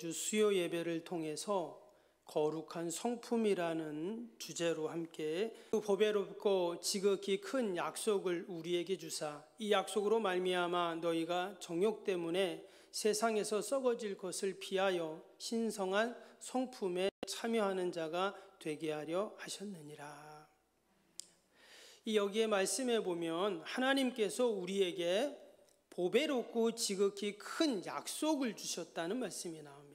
매주 수요 예배를 통해서 거룩한 성품이라는 주제로 함께 그 보배롭고 지극히 큰 약속을 우리에게 주사 이 약속으로 말미암아 너희가 정욕 때문에 세상에서 썩어질 것을 피하여 신성한 성품에 참여하는 자가 되게 하려 하셨느니라. 이 여기에 말씀해 보면 하나님께서 우리에게 보배롭고 지극히 큰 약속을 주셨다는 말씀이 나옵니다.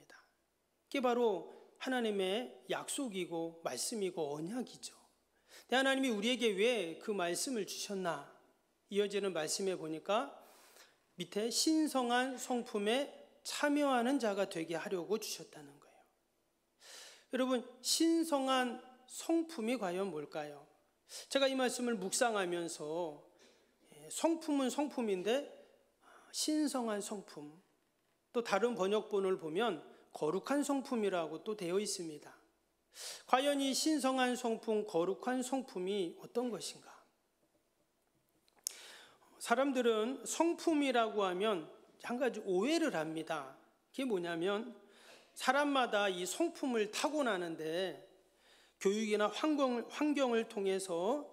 그게 바로 하나님의 약속이고 말씀이고 언약이죠. 근데 하나님이 우리에게 왜 그 말씀을 주셨나? 이어지는 말씀에 보니까 밑에 신성한 성품에 참여하는 자가 되게 하려고 주셨다는 거예요. 여러분, 신성한 성품이 과연 뭘까요? 제가 이 말씀을 묵상하면서 성품은 성품인데 신성한 성품, 또 다른 번역본을 보면 거룩한 성품이라고 또 되어 있습니다. 과연 이 신성한 성품, 거룩한 성품이 어떤 것인가? 사람들은 성품이라고 하면 한 가지 오해를 합니다. 그게 뭐냐면 사람마다 이 성품을 타고나는데 교육이나 환경을 통해서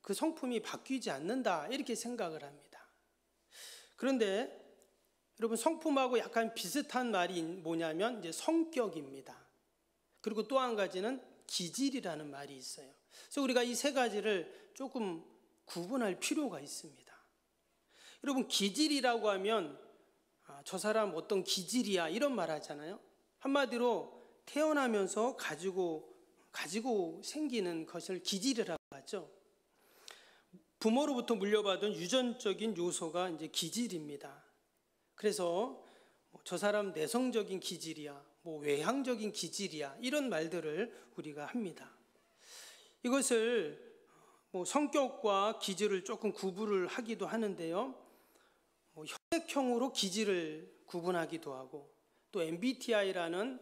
그 성품이 바뀌지 않는다 이렇게 생각을 합니다. 그런데 여러분, 성품하고 약간 비슷한 말이 뭐냐면 이제 성격입니다. 그리고 또 한 가지는 기질이라는 말이 있어요. 그래서 우리가 이 세 가지를 조금 구분할 필요가 있습니다. 여러분, 기질이라고 하면 저 사람 어떤 기질이야 이런 말 하잖아요. 한마디로 태어나면서 가지고 생기는 것을 기질이라고 하죠. 부모로부터 물려받은 유전적인 요소가 이제 기질입니다. 그래서 저 사람 내성적인 기질이야, 외향적인 기질이야 이런 말들을 우리가 합니다. 이것을 성격과 기질을 조금 구분을 하기도 하는데요. 혈액형으로 기질을 구분하기도 하고 또 MBTI라는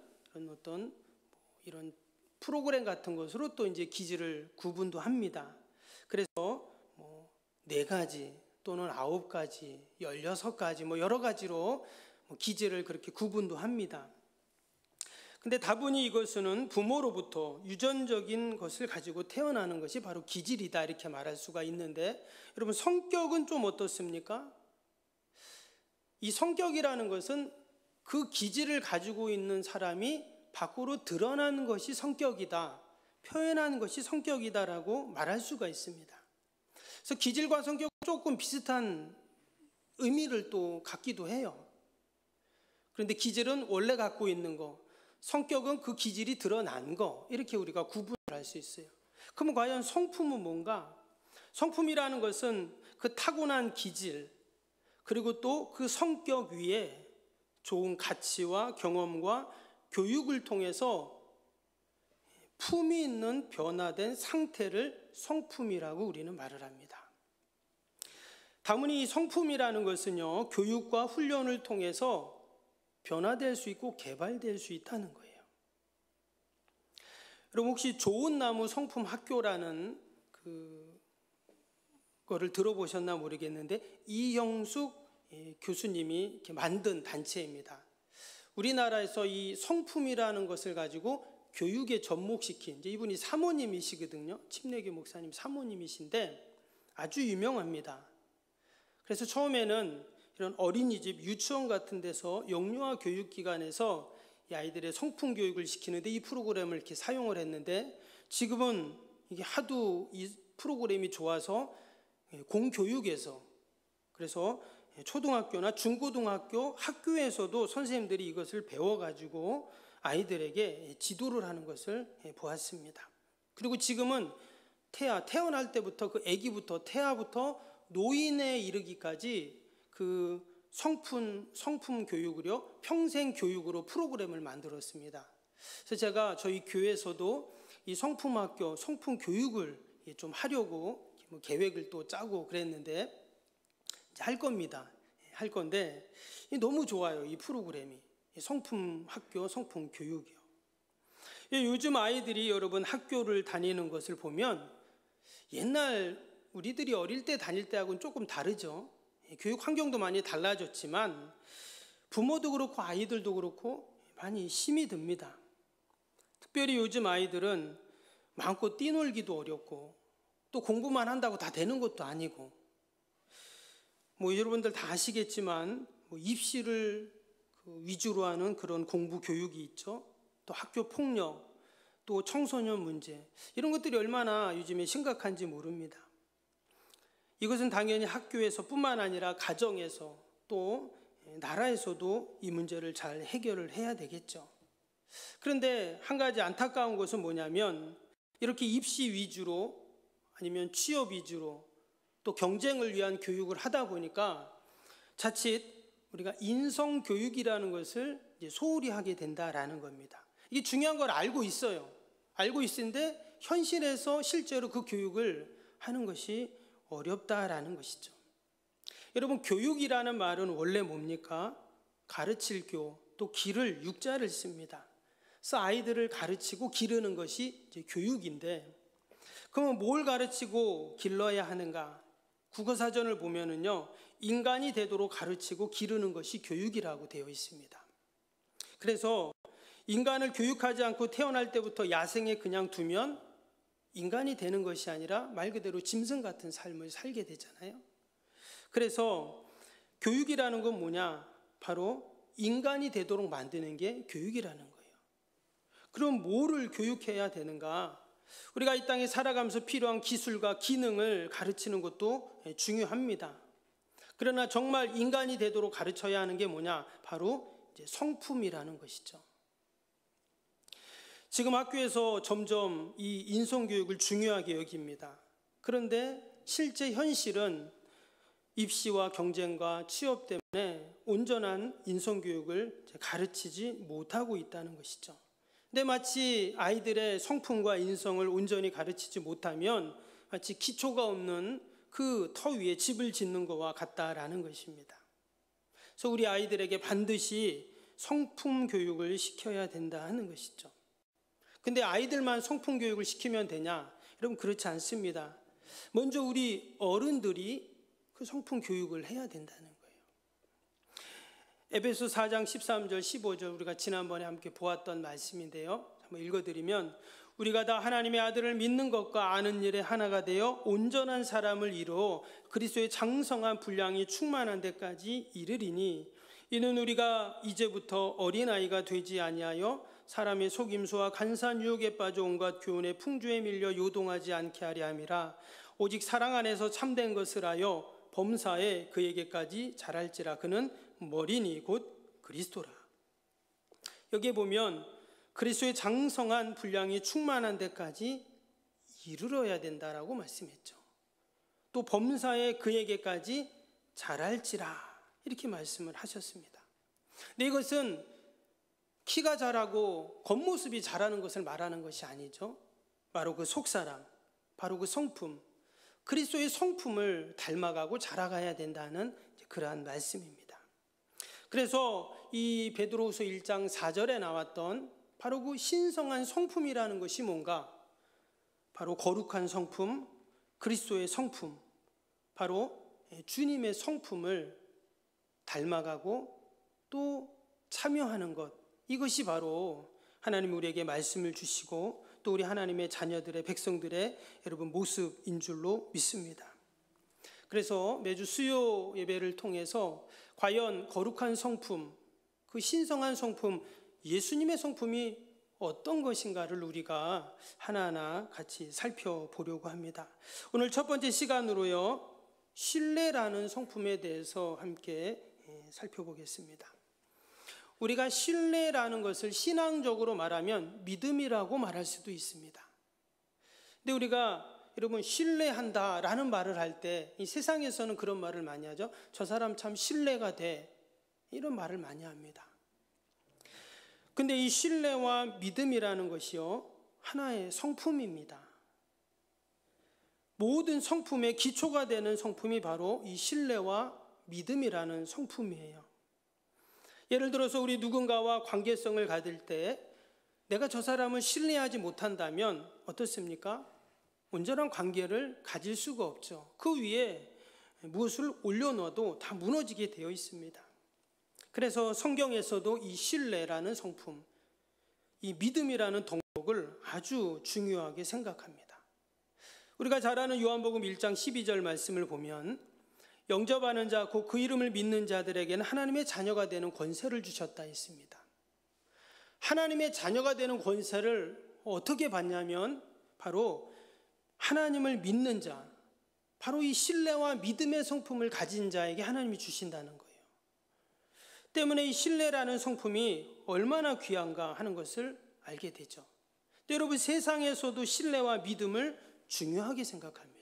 이런 프로그램 같은 것으로 또 이제 기질을 구분도 합니다. 그래서 4가지 또는 9가지, 16가지 여러 가지로 기질을 그렇게 구분도 합니다. 근데 다분히 이것은 부모로부터 유전적인 것을 가지고 태어나는 것이 바로 기질이다 이렇게 말할 수가 있는데, 여러분, 성격은 좀 어떻습니까? 이 성격이라는 것은 그 기질을 가지고 있는 사람이 밖으로 드러나는 것이 성격이다, 표현하는 것이 성격이다라고 말할 수가 있습니다. 그래서 기질과 성격은 조금 비슷한 의미를 또 갖기도 해요. 그런데 기질은 원래 갖고 있는 거, 성격은 그 기질이 드러난 거, 이렇게 우리가 구분을 할 수 있어요. 그럼 과연 성품은 뭔가? 성품이라는 것은 그 타고난 기질, 그리고 또 그 성격 위에 좋은 가치와 경험과 교육을 통해서 품이 있는 변화된 상태를 성품이라고 우리는 말을 합니다. 다문이 성품이라는 것은요, 교육과 훈련을 통해서 변화될 수 있고 개발될 수 있다는 거예요. 여러분, 혹시 좋은 나무 성품 학교라는 그거를 들어보셨나 모르겠는데 이형숙 교수님이 이렇게 만든 단체입니다. 우리나라에서 이 성품이라는 것을 가지고 교육에 접목시킨, 이제 이분이 사모님이시거든요. 침례교 목사님 사모님이신데 아주 유명합니다. 그래서 처음에는 이런 어린이집, 유치원 같은 데서 영유아 교육기관에서 이 아이들의 성품 교육을 시키는데 이 프로그램을 이렇게 사용을 했는데, 지금은 이게 하도 이 프로그램이 좋아서 공교육에서, 그래서 초등학교나 중고등학교 학교에서도 선생님들이 이것을 배워가지고 아이들에게 지도를 하는 것을 보았습니다. 그리고 지금은 태어날 때부터 그 아기부터 태아부터 노인에 이르기까지 그 성품 교육으로 평생 교육으로 프로그램을 만들었습니다. 그래서 제가 저희 교회에서도 이 성품학교, 성품 교육을 좀 하려고 계획을 또 짜고 그랬는데 할 겁니다. 할 건데 너무 좋아요, 이 프로그램이. 성품 학교, 성품 교육이요. 요즘 아이들이 여러분 학교를 다니는 것을 보면 옛날 우리들이 어릴 때 다닐 때하고는 조금 다르죠. 교육 환경도 많이 달라졌지만 부모도 그렇고 아이들도 그렇고 많이 힘이 듭니다. 특별히 요즘 아이들은 마음껏 뛰놀기도 어렵고 또 공부만 한다고 다 되는 것도 아니고, 여러분들 다 아시겠지만 입시를 위주로 하는 그런 공부 교육이 있죠. 또 학교 폭력, 또 청소년 문제, 이런 것들이 얼마나 요즘에 심각한지 모릅니다. 이것은 당연히 학교에서 뿐만 아니라 가정에서 또 나라에서도 이 문제를 잘 해결을 해야 되겠죠. 그런데 한 가지 안타까운 것은 뭐냐면, 이렇게 입시 위주로 아니면 취업 위주로 또 경쟁을 위한 교육을 하다 보니까 자칫 우리가 인성교육이라는 것을 이제 소홀히 하게 된다라는 겁니다. 이게 중요한 걸 알고 있어요. 알고 있는데 현실에서 실제로 그 교육을 하는 것이 어렵다라는 것이죠. 여러분, 교육이라는 말은 원래 뭡니까? 가르칠 교, 또 기를 육자를 씁니다. 그래서 아이들을 가르치고 기르는 것이 이제 교육인데, 그러면 뭘 가르치고 길러야 하는가? 국어사전을 보면은요, 인간이 되도록 가르치고 기르는 것이 교육이라고 되어 있습니다. 그래서 인간을 교육하지 않고 태어날 때부터 야생에 그냥 두면 인간이 되는 것이 아니라 말 그대로 짐승 같은 삶을 살게 되잖아요. 그래서 교육이라는 건 뭐냐? 바로 인간이 되도록 만드는 게 교육이라는 거예요. 그럼 뭐를 교육해야 되는가? 우리가 이 땅에 살아가면서 필요한 기술과 기능을 가르치는 것도 중요합니다. 그러나 정말 인간이 되도록 가르쳐야 하는 게 뭐냐? 바로 이제 성품이라는 것이죠. 지금 학교에서 점점 이 인성교육을 중요하게 여깁니다. 그런데 실제 현실은 입시와 경쟁과 취업 때문에 온전한 인성교육을 가르치지 못하고 있다는 것이죠. 근데 마치 아이들의 성품과 인성을 온전히 가르치지 못하면 마치 기초가 없는 그 터 위에 집을 짓는 것과 같다라는 것입니다. 그래서 우리 아이들에게 반드시 성품 교육을 시켜야 된다 하는 것이죠. 근데 아이들만 성품 교육을 시키면 되냐? 여러분, 그렇지 않습니다. 먼저 우리 어른들이 그 성품 교육을 해야 된다는 거예요. 에베소 4장 13절 15절 우리가 지난번에 함께 보았던 말씀인데요. 한번 읽어드리면, 우리가 다 하나님의 아들을 믿는 것과 아는 일에 하나가 되어 온전한 사람을 이루어 그리스도의 장성한 분량이 충만한 데까지 이르리니, 이는 우리가 이제부터 어린아이가 되지 아니하여 사람의 속임수와 간사한 유혹에 빠져 온갖 교훈의 풍조에 밀려 요동하지 않게 하려 함이라. 오직 사랑 안에서 참된 것을 하여 범사에 그에게까지 자랄지라. 그는 머리니 곧 그리스도라. 여기에 보면 그리스도의 장성한 분량이 충만한 데까지 이르러야 된다라고 말씀했죠. 또 범사에 그에게까지 자랄지라, 이렇게 말씀을 하셨습니다. 근데 이것은 키가 자라고 겉모습이 자라는 것을 말하는 것이 아니죠. 바로 그 속사람, 바로 그 성품, 그리스도의 성품을 닮아가고 자라가야 된다는 그러한 말씀입니다. 그래서 이 베드로후서 1장 4절에 나왔던 바로 그 신성한 성품이라는 것이 뭔가? 바로 거룩한 성품, 그리스도의 성품, 바로 주님의 성품을 닮아가고 또 참여하는 것, 이것이 바로 하나님 우리에게 말씀을 주시고 또 우리 하나님의 자녀들의, 백성들의 여러분 모습인 줄로 믿습니다. 그래서 매주 수요 예배를 통해서 과연 거룩한 성품, 그 신성한 성품, 예수님의 성품이 어떤 것인가를 우리가 하나하나 같이 살펴보려고 합니다. 오늘 첫 번째 시간으로요, 신뢰라는 성품에 대해서 함께 살펴보겠습니다. 우리가 신뢰라는 것을 신앙적으로 말하면 믿음이라고 말할 수도 있습니다. 근데 우리가 여러분 신뢰한다라는 말을 할 때 이 세상에서는 그런 말을 많이 하죠. 저 사람 참 신뢰가 돼, 이런 말을 많이 합니다. 근데 이 신뢰와 믿음이라는 것이요, 하나의 성품입니다. 모든 성품의 기초가 되는 성품이 바로 이 신뢰와 믿음이라는 성품이에요. 예를 들어서 우리 누군가와 관계성을 가질 때 내가 저 사람을 신뢰하지 못한다면 어떻습니까? 온전한 관계를 가질 수가 없죠. 그 위에 무엇을 올려놓아도 다 무너지게 되어 있습니다. 그래서 성경에서도 이 신뢰라는 성품, 이 믿음이라는 덕목을 아주 중요하게 생각합니다. 우리가 잘 아는 요한복음 1장 12절 말씀을 보면 영접하는 자, 곧 그 이름을 믿는 자들에게는 하나님의 자녀가 되는 권세를 주셨다 했습니다. 하나님의 자녀가 되는 권세를 어떻게 받냐면 바로 하나님을 믿는 자, 바로 이 신뢰와 믿음의 성품을 가진 자에게 하나님이 주신다는 거예요. 때문에 이 신뢰라는 성품이 얼마나 귀한가 하는 것을 알게 되죠. 여러분, 세상에서도 신뢰와 믿음을 중요하게 생각합니다.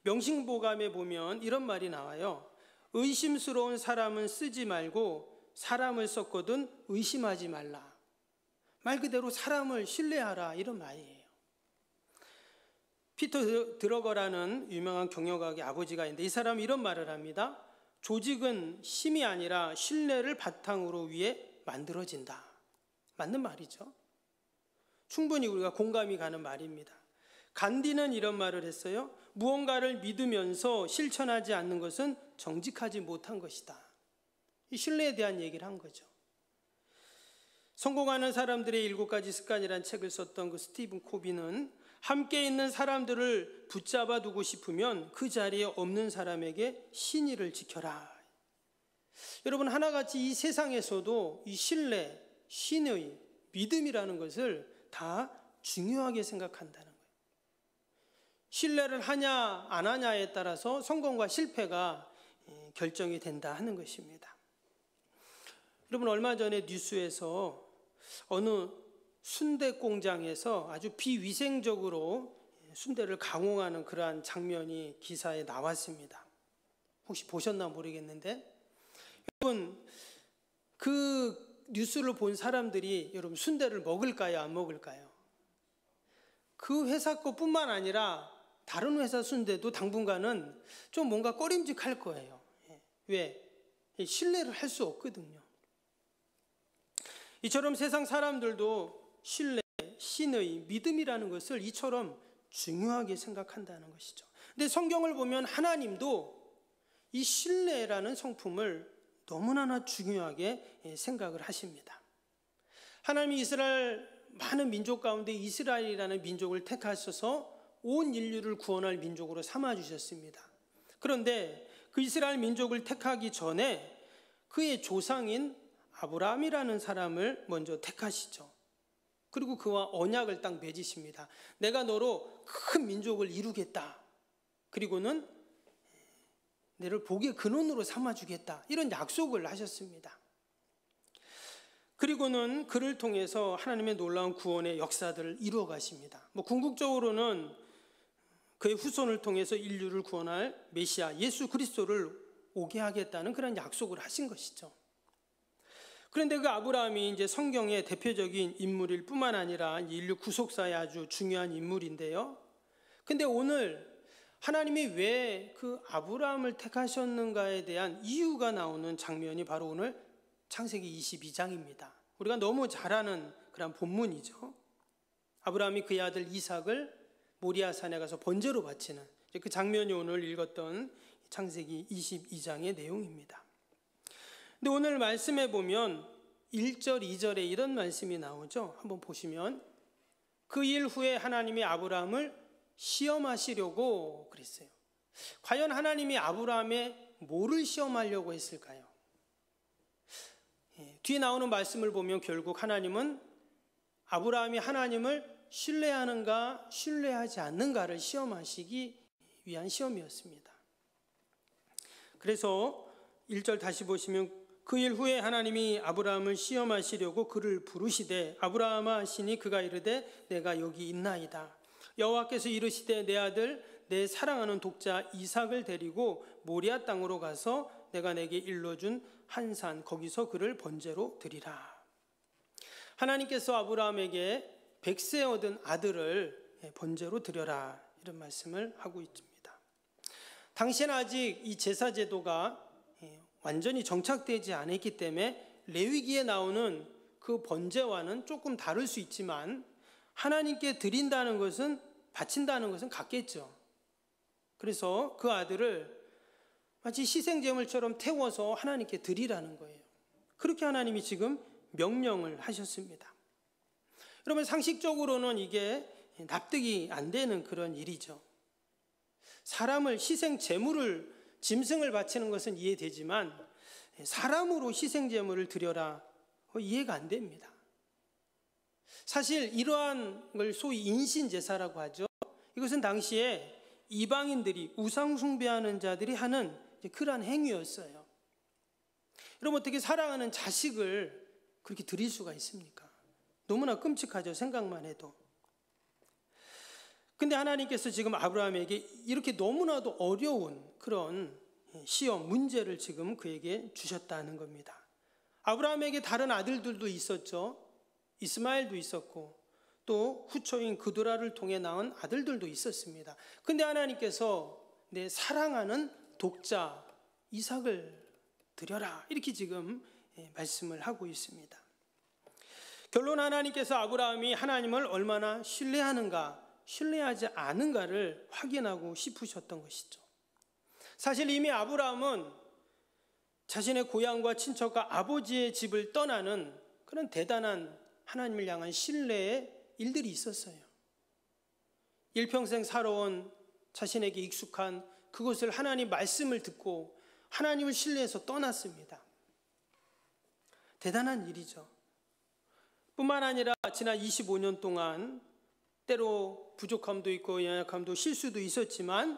명심보감에 보면 이런 말이 나와요. 의심스러운 사람은 쓰지 말고 사람을 썼거든 의심하지 말라. 말 그대로 사람을 신뢰하라, 이런 말이에요. 피터 드러거라는 유명한 경영학의 아버지가 있는데 이 사람이 이런 말을 합니다. 조직은 힘이 아니라 신뢰를 바탕으로 위해 만들어진다. 맞는 말이죠. 충분히 우리가 공감이 가는 말입니다. 간디는 이런 말을 했어요. 무언가를 믿으면서 실천하지 않는 것은 정직하지 못한 것이다. 이 신뢰에 대한 얘기를 한 거죠. 성공하는 사람들의 7가지 습관이라는 책을 썼던 그 스티븐 코비는 함께 있는 사람들을 붙잡아 두고 싶으면 그 자리에 없는 사람에게 신의를 지켜라. 여러분, 하나같이 이 세상에서도 이 신뢰, 신의, 믿음이라는 것을 다 중요하게 생각한다는 거예요. 신뢰를 하냐 안 하냐에 따라서 성공과 실패가 결정이 된다 하는 것입니다. 여러분, 얼마 전에 뉴스에서 어느 순대 공장에서 아주 비위생적으로 순대를 가공하는 그러한 장면이 기사에 나왔습니다. 혹시 보셨나 모르겠는데, 여러분, 그 뉴스를 본 사람들이 여러분 순대를 먹을까요, 안 먹을까요? 그 회사 것뿐만 아니라 다른 회사 순대도 당분간은 좀 뭔가 꺼림직할 거예요. 왜? 신뢰를 할 수 없거든요. 이처럼 세상 사람들도 신뢰, 신의, 믿음이라는 것을 이처럼 중요하게 생각한다는 것이죠. 근데 성경을 보면 하나님도 이 신뢰라는 성품을 너무나 중요하게 생각을 하십니다. 하나님이 이스라엘 많은 민족 가운데 이스라엘이라는 민족을 택하셔서 온 인류를 구원할 민족으로 삼아주셨습니다. 그런데 그 이스라엘 민족을 택하기 전에 그의 조상인 아브라함이라는 사람을 먼저 택하시죠. 그리고 그와 언약을 딱 맺으십니다. 내가 너로 큰 민족을 이루겠다. 그리고는 너를 복의 근원으로 삼아주겠다. 이런 약속을 하셨습니다. 그리고는 그를 통해서 하나님의 놀라운 구원의 역사들을 이루어 가십니다. 궁극적으로는 그의 후손을 통해서 인류를 구원할 메시아 예수 그리스도를 오게 하겠다는 그런 약속을 하신 것이죠. 그런데 그 아브라함이 이제 성경의 대표적인 인물일 뿐만 아니라 인류 구속사의 아주 중요한 인물인데요. 근데 오늘 하나님이 왜 그 아브라함을 택하셨는가에 대한 이유가 나오는 장면이 바로 오늘 창세기 22장입니다. 우리가 너무 잘 아는 그런 본문이죠. 아브라함이 그의 아들 이삭을 모리아산에 가서 번제로 바치는 그 장면이 오늘 읽었던 창세기 22장의 내용입니다. 근데 오늘 말씀에 보면 1절, 2절에 이런 말씀이 나오죠. 한번 보시면 그 일 후에 하나님이 아브라함을 시험하시려고 그랬어요. 과연 하나님이 아브라함의 뭐를 시험하려고 했을까요? 뒤에 나오는 말씀을 보면 결국 하나님은 아브라함이 하나님을 신뢰하는가 신뢰하지 않는가를 시험하시기 위한 시험이었습니다. 그래서 1절 다시 보시면 그 일 후에 하나님이 아브라함을 시험하시려고 그를 부르시되 아브라함아 하시니 그가 이르되 내가 여기 있나이다. 여호와께서 이르시되 내 아들 내 사랑하는 독자 이삭을 데리고 모리아 땅으로 가서 내가 내게 일러준 한 산 거기서 그를 번제로 드리라. 하나님께서 아브라함에게 100세 얻은 아들을 번제로 드려라 이런 말씀을 하고 있습니다. 당시에는 아직 이 제사 제도가 완전히 정착되지 않았기 때문에 레위기에 나오는 그 번제와는 조금 다를 수 있지만 하나님께 드린다는 것은 바친다는 것은 같겠죠. 그래서 그 아들을 마치 희생제물처럼 태워서 하나님께 드리라는 거예요. 그렇게 하나님이 지금 명령을 하셨습니다. 여러분, 상식적으로는 이게 납득이 안 되는 그런 일이죠. 사람을 희생제물을 짐승을 바치는 것은 이해되지만 사람으로 희생제물을 드려라, 이해가 안 됩니다. 사실 이러한 걸 소위 인신제사라고 하죠. 이것은 당시에 이방인들이 우상 숭배하는 자들이 하는 그러한 행위였어요. 여러분, 어떻게 사랑하는 자식을 그렇게 드릴 수가 있습니까? 너무나 끔찍하죠, 생각만 해도. 근데 하나님께서 지금 아브라함에게 이렇게 너무나도 어려운 그런 시험, 문제를 지금 그에게 주셨다는 겁니다. 아브라함에게 다른 아들들도 있었죠. 이스마엘도 있었고 또 후초인 그두라를 통해 낳은 아들들도 있었습니다. 근데 하나님께서 내 사랑하는 독자 이삭을 드려라, 이렇게 지금 말씀을 하고 있습니다. 결론, 하나님께서 아브라함이 하나님을 얼마나 신뢰하는가, 신뢰하지 않은가를 확인하고 싶으셨던 것이죠. 사실 이미 아브라함은 자신의 고향과 친척과 아버지의 집을 떠나는 그런 대단한 하나님을 향한 신뢰의 일들이 있었어요. 일평생 살아온 자신에게 익숙한 그곳을 하나님 말씀을 듣고 하나님을 신뢰해서 떠났습니다. 대단한 일이죠. 뿐만 아니라 지난 25년 동안 때로 부족함도 있고 연약함도 실수도 있었지만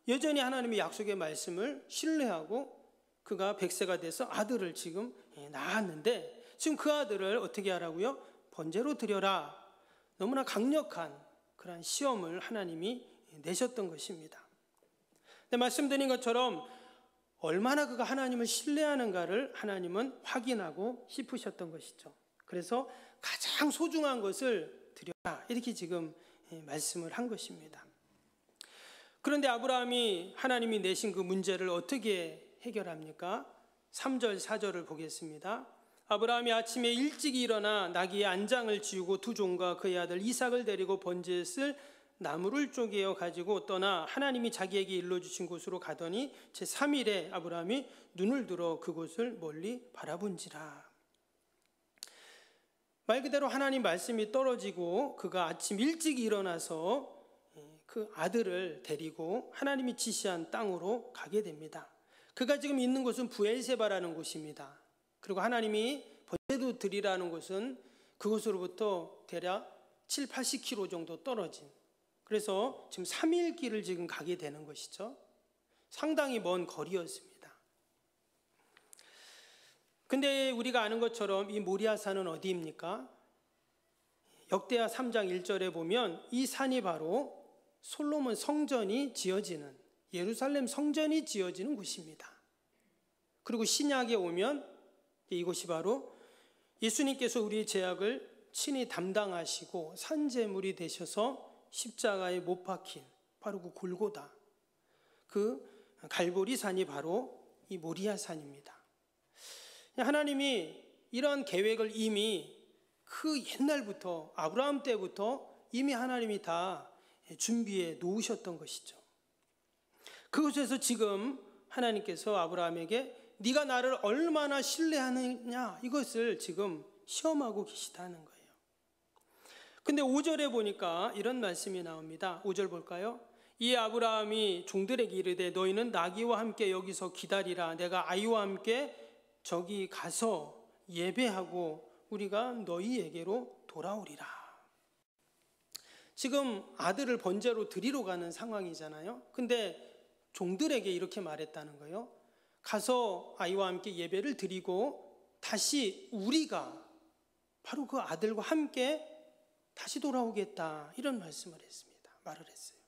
여전히 하나님의 약속의 말씀을 신뢰하고 그가 100세가 돼서 아들을 지금 낳았는데, 지금 그 아들을 어떻게 하라고요? 번제로 드려라. 너무나 강력한 그런 시험을 하나님이 내셨던 것입니다. 근데 말씀드린 것처럼 얼마나 그가 하나님을 신뢰하는가를 하나님은 확인하고 싶으셨던 것이죠. 그래서 가장 소중한 것을 드려라, 이렇게 지금 말씀을 한 것입니다. 그런데 아브라함이 하나님이 내신 그 문제를 어떻게 해결합니까? 3절 4절을 보겠습니다. 아브라함이 아침에 일찍 일어나 나귀의 안장을 지우고 두 종과 그의 아들 이삭을 데리고 번제에 쓸 나무를 쪼개어 가지고 떠나 하나님이 자기에게 일러주신 곳으로 가더니 제3일에 아브라함이 눈을 들어 그곳을 멀리 바라본지라. 말 그대로 하나님 말씀이 떨어지고 그가 아침 일찍 일어나서 그 아들을 데리고 하나님이 지시한 땅으로 가게 됩니다. 그가 지금 있는 곳은 부엘세바라는 곳입니다. 그리고 하나님이 번제도 드리라는 곳은 그곳으로부터 대략 7, 80km 정도 떨어진, 그래서 지금 3일 길을 지금 가게 되는 것이죠. 상당히 먼 거리였습니다. 근데 우리가 아는 것처럼 이 모리아산은 어디입니까? 역대하 3장 1절에 보면 이 산이 바로 솔로몬 성전이 지어지는, 예루살렘 성전이 지어지는 곳입니다. 그리고 신약에 오면 이곳이 바로 예수님께서 우리의 죄악을 친히 담당하시고 산제물이 되셔서 십자가에 못 박힌 바로 그 골고다, 그 갈보리 산이 바로 이 모리아 산입니다. 하나님이 이런 계획을 이미 그 옛날부터 아브라함 때부터 이미 하나님이 다 준비해 놓으셨던 것이죠. 그곳에서 지금 하나님께서 아브라함에게 네가 나를 얼마나 신뢰하느냐, 이것을 지금 시험하고 계시다는 거예요. 근데 5절에 보니까 이런 말씀이 나옵니다. 5절 볼까요? 이 아브라함이 종들에게 이르되 너희는 나귀와 함께 여기서 기다리라. 내가 아이와 함께 저기 가서 예배하고 우리가 너희에게로 돌아오리라. 지금 아들을 번제로 드리러 가는 상황이잖아요. 근데 종들에게 이렇게 말했다는 거예요. 가서 아이와 함께 예배를 드리고 다시 우리가 바로 그 아들과 함께 다시 돌아오겠다, 이런 말씀을 했습니다. 말을 했어요.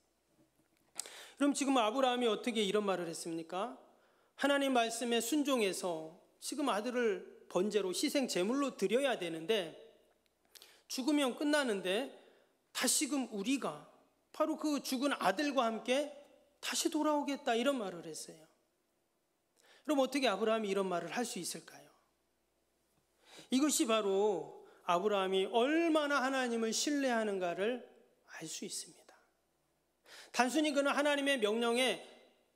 그럼 지금 아브라함이 어떻게 이런 말을 했습니까? 하나님 말씀에 순종해서 지금 아들을 번제로 희생 제물로 드려야 되는데 죽으면 끝나는데 다시금 우리가 바로 그 죽은 아들과 함께 다시 돌아오겠다, 이런 말을 했어요. 그럼 어떻게 아브라함이 이런 말을 할 수 있을까요? 이것이 바로 아브라함이 얼마나 하나님을 신뢰하는가를 알 수 있습니다. 단순히 그는 하나님의 명령에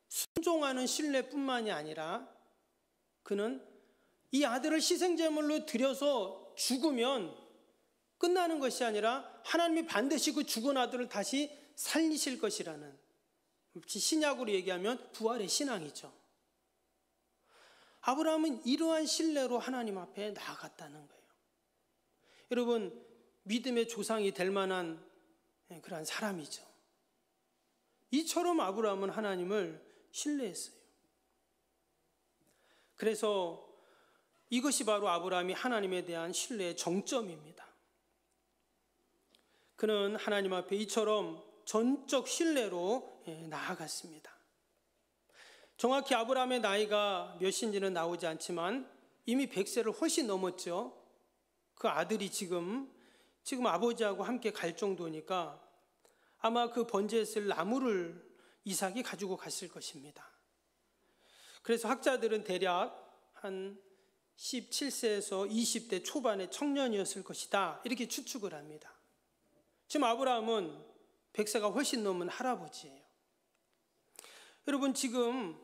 순종하는 신뢰뿐만이 아니라 그는 이 아들을 희생제물로 드려서 죽으면 끝나는 것이 아니라 하나님이 반드시 그 죽은 아들을 다시 살리실 것이라는, 신약으로 얘기하면 부활의 신앙이죠. 아브라함은 이러한 신뢰로 하나님 앞에 나아갔다는 거예요. 여러분, 믿음의 조상이 될 만한 그러한 사람이죠. 이처럼 아브라함은 하나님을 신뢰했어요. 그래서 이것이 바로 아브라함이 하나님에 대한 신뢰의 정점입니다. 그는 하나님 앞에 이처럼 전적 신뢰로 나아갔습니다. 정확히 아브라함의 나이가 몇인지는 나오지 않지만 이미 100세를 훨씬 넘었죠. 그 아들이 지금 아버지하고 함께 갈 정도니까 아마 그 번제했을 나무를 이삭이 가지고 갔을 것입니다. 그래서 학자들은 대략 한 17세에서 20대 초반의 청년이었을 것이다, 이렇게 추측을 합니다. 지금 아브라함은 100세가 훨씬 넘은 할아버지예요. 여러분, 지금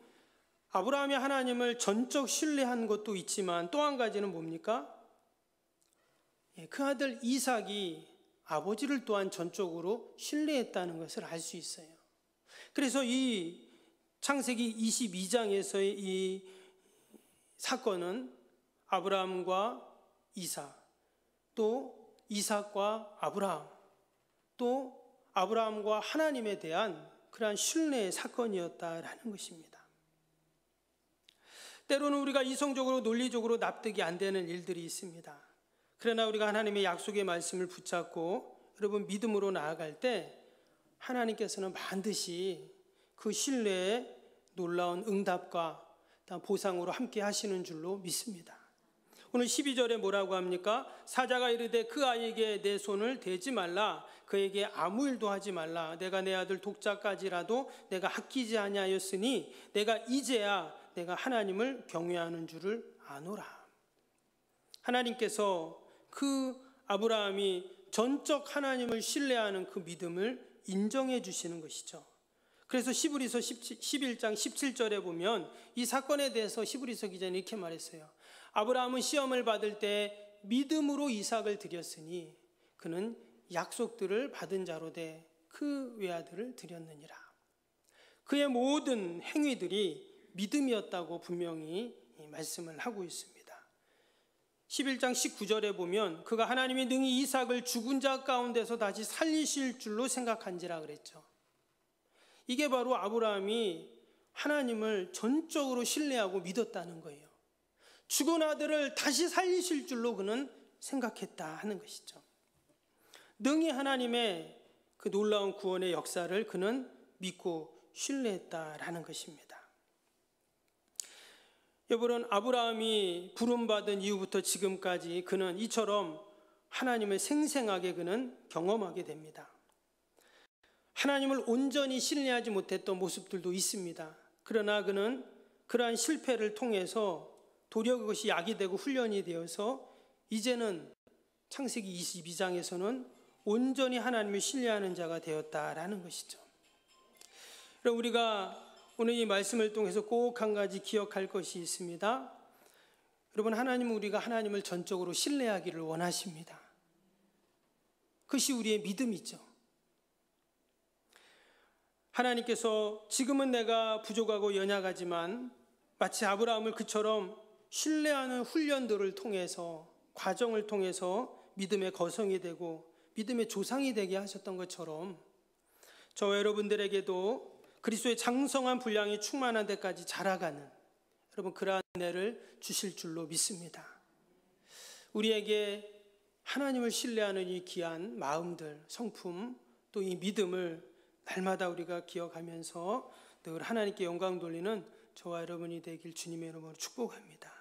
아브라함이 하나님을 전적 신뢰한 것도 있지만 또 한 가지는 뭡니까? 그 아들 이삭이 아버지를 또한 전적으로 신뢰했다는 것을 알 수 있어요. 그래서 이 창세기 22장에서의 이 사건은 아브라함과 이삭, 또 이삭과 아브라함, 또 아브라함과 하나님에 대한 그러한 신뢰의 사건이었다라는 것입니다. 때로는 우리가 이성적으로 논리적으로 납득이 안 되는 일들이 있습니다. 그러나 우리가 하나님의 약속의 말씀을 붙잡고 여러분 믿음으로 나아갈 때 하나님께서는 반드시 그 신뢰의 놀라운 응답과 보상으로 함께 하시는 줄로 믿습니다. 오늘 12절에 뭐라고 합니까? 사자가 이르되 그 아이에게 내 손을 대지 말라, 그에게 아무 일도 하지 말라. 내가 내 아들 독자까지라도 내가 아끼지 아니하였으니 내가 이제야 내가 하나님을 경외하는 줄을 아노라. 하나님께서 그 아브라함이 전적 하나님을 신뢰하는 그 믿음을 인정해 주시는 것이죠. 그래서 히브리서 11장 17절에 보면 이 사건에 대해서 히브리서 기자는 이렇게 말했어요. 아브라함은 시험을 받을 때 믿음으로 이삭을 드렸으니 그는 약속들을 받은 자로 돼 그 외아들을 드렸느니라. 그의 모든 행위들이 믿음이었다고 분명히 말씀을 하고 있습니다. 11장 19절에 보면 그가 하나님이 능히 이삭을 죽은 자 가운데서 다시 살리실 줄로 생각한지라 그랬죠. 이게 바로 아브라함이 하나님을 전적으로 신뢰하고 믿었다는 거예요. 죽은 아들을 다시 살리실 줄로 그는 생각했다 하는 것이죠. 능히 하나님의 그 놀라운 구원의 역사를 그는 믿고 신뢰했다라는 것입니다. 여러분, 아브라함이 부름받은 이후부터 지금까지 그는 이처럼 하나님을 생생하게 그는 경험하게 됩니다. 하나님을 온전히 신뢰하지 못했던 모습들도 있습니다. 그러나 그는 그러한 실패를 통해서 도리어 그것이 약이 되고 훈련이 되어서 이제는 창세기 22장에서는 온전히 하나님을 신뢰하는 자가 되었다라는 것이죠. 그럼 우리가 오늘 이 말씀을 통해서 꼭 한 가지 기억할 것이 있습니다. 여러분, 하나님은 우리가 하나님을 전적으로 신뢰하기를 원하십니다. 그것이 우리의 믿음이죠. 하나님께서 지금은 내가 부족하고 연약하지만 마치 아브라함을 그처럼 신뢰하는 훈련들을 통해서, 과정을 통해서 믿음의 거성이 되고 믿음의 조상이 되게 하셨던 것처럼 저와 여러분들에게도 그리스도의 장성한 분량이 충만한 데까지 자라가는 여러분 그러한 은혜를 주실 줄로 믿습니다. 우리에게 하나님을 신뢰하는 이 귀한 마음들, 성품, 또 이 믿음을 날마다 우리가 기억하면서 늘 하나님께 영광 돌리는 저와 여러분이 되길 주님의 이름으로 축복합니다.